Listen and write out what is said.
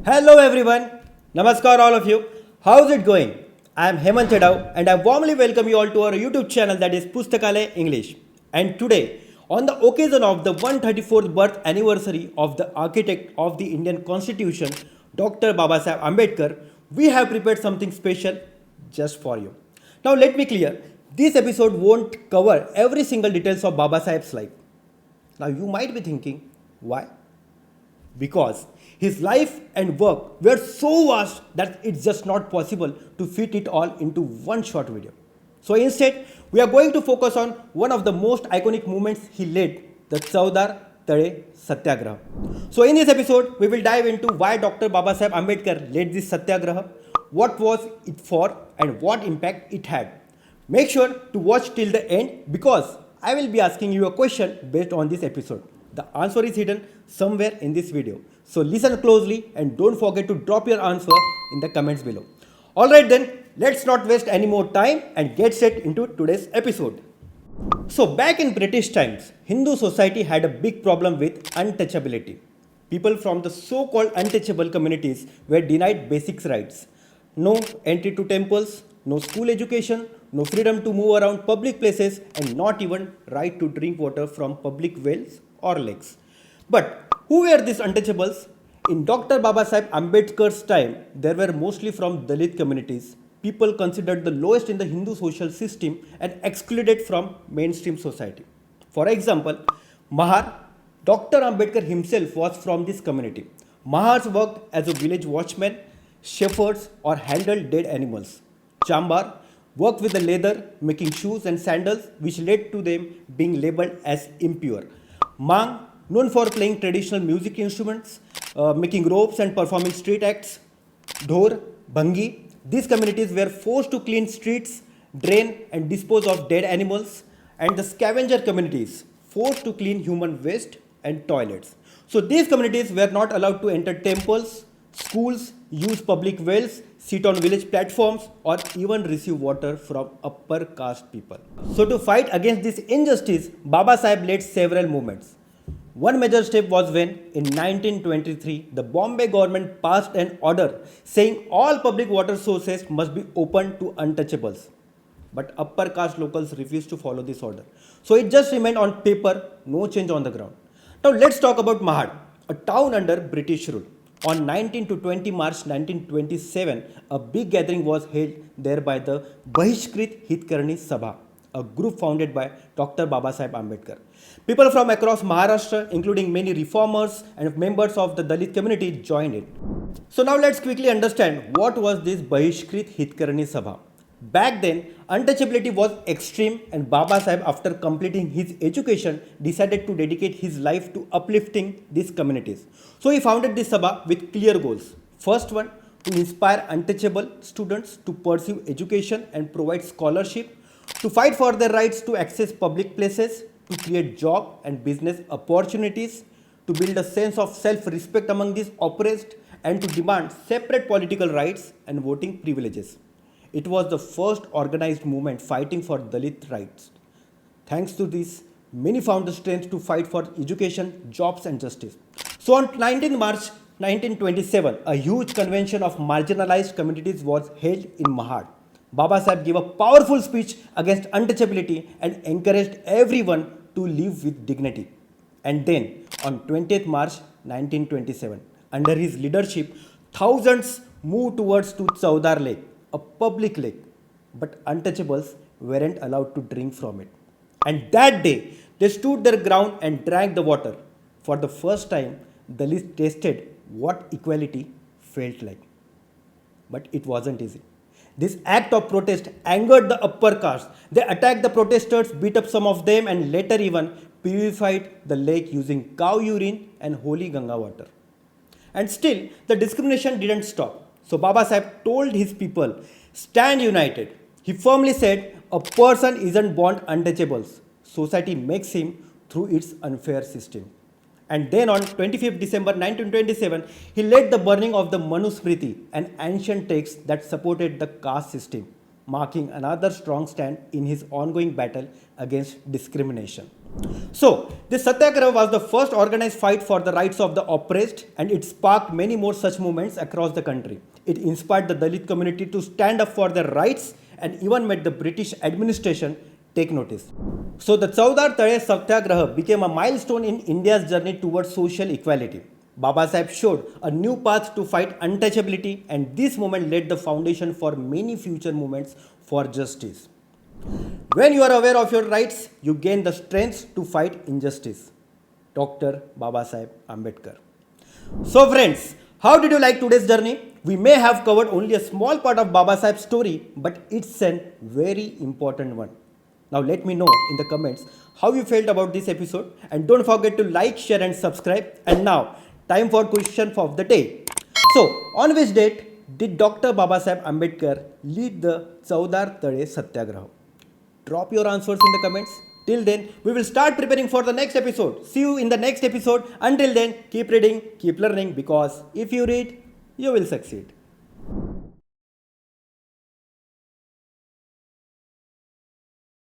Hello everyone. Namaskar all of you. How's it going? I am Hemant Chedau and I warmly welcome you all to our YouTube channel that is Pustakalay English. And today, on the occasion of the 134th birth anniversary of the architect of the Indian Constitution, Dr. Babasaheb Ambedkar, we have prepared something special just for you. Now let me clear, this episode won't cover every single details of Babasaheb's life. Now you might be thinking, why? Because his life and work were so vast that it's just not possible to fit it all into one short video. So instead, we are going to focus on one of the most iconic movements he led, the Chavdar Tale Satyagraha. So in this episode, we will dive into why Dr. Babasaheb Ambedkar led this Satyagraha, what was it for and what impact it had. Make sure to watch till the end because I will be asking you a question based on this episode. The answer is hidden somewhere in this video. So listen closely and don't forget to drop your answer in the comments below. Alright then, let's not waste any more time and get straight into today's episode. So back in British times, Hindu society had a big problem with untouchability. People from the so-called untouchable communities were denied basic rights. No entry to temples, no school education, no freedom to move around public places and not even right to drink water from public wells or lakes. But who were these untouchables? In Dr. Babasaheb Ambedkar's time, there were mostly from Dalit communities, people considered the lowest in the Hindu social system and excluded from mainstream society. For example, Mahar, Dr. Ambedkar himself was from this community. Mahars worked as a village watchman, shepherds or handled dead animals. Chambar worked with the leather, making shoes and sandals which led to them being labeled as impure. Mang, known for playing traditional music instruments, making ropes and performing street acts. Dhor, Bhangi, these communities were forced to clean streets, drain and dispose of dead animals. And the scavenger communities, forced to clean human waste and toilets. So these communities were not allowed to enter temples, schools, use public wells, sit on village platforms or even receive water from upper caste people. So to fight against this injustice, Babasaheb led several movements. One major step was when, in 1923, the Bombay government passed an order saying all public water sources must be open to untouchables. But upper caste locals refused to follow this order. So it just remained on paper, no change on the ground. Now let's talk about Mahad, a town under British rule. On 19 to 20 March 1927, a big gathering was held there by the Bahishkrit Hitkarini Sabha, a group founded by Dr. Babasaheb Ambedkar. People from across Maharashtra, including many reformers and members of the Dalit community, joined it. So now let's quickly understand what was this Bahishkrit Hitkarini Sabha. Back then, untouchability was extreme and Babasaheb, after completing his education, decided to dedicate his life to uplifting these communities. So he founded this Sabha with clear goals. First one, to inspire untouchable students to pursue education and provide scholarship, to fight for their rights to access public places, to create job and business opportunities, to build a sense of self-respect among these oppressed, and to demand separate political rights and voting privileges. It was the first organized movement fighting for Dalit rights. Thanks to this, many found the strength to fight for education, jobs and justice. So on 19 March 1927, a huge convention of marginalized communities was held in Mahad. Babasaheb gave a powerful speech against untouchability and encouraged everyone to live with dignity. And then, on 20th March 1927, under his leadership, thousands moved towards to Chavdar Lake, a public lake, but untouchables weren't allowed to drink from it. And that day, they stood their ground and drank the water. For the first time, the list tasted what equality felt like. But it wasn't easy. This act of protest angered the upper caste. They attacked the protesters, beat up some of them, and later even purified the lake using cow urine and holy Ganga water. And still, the discrimination didn't stop. So Babasaheb told his people, stand united. He firmly said, a person isn't born untouchables. Society makes him through its unfair system. And then on 25th December 1927, he led the burning of the Manusmriti, an ancient text that supported the caste system. marking another strong stand in his ongoing battle against discrimination. So, this Satyagraha was the first organized fight for the rights of the oppressed, and it sparked many more such movements across the country. It inspired the Dalit community to stand up for their rights and even made the British administration take notice. So, the Chavdar Tale Satyagraha became a milestone in India's journey towards social equality. Babasaheb showed a new path to fight untouchability, and this movement laid the foundation for many future movements for justice. When you are aware of your rights, you gain the strength to fight injustice. Dr. Babasaheb Ambedkar. So friends, how did you like today's journey? We may have covered only a small part of Babasaheb's story, but it's a very important one. Now let me know in the comments how you felt about this episode, and don't forget to like, share and subscribe. And now, time for question of the day. So, on which date did Dr. Babasaheb Ambedkar lead the Chavdar Tale Satyagraha? Drop your answers in the comments. Till then, we will start preparing for the next episode. See you in the next episode. Until then, keep reading, keep learning, because if you read, you will succeed.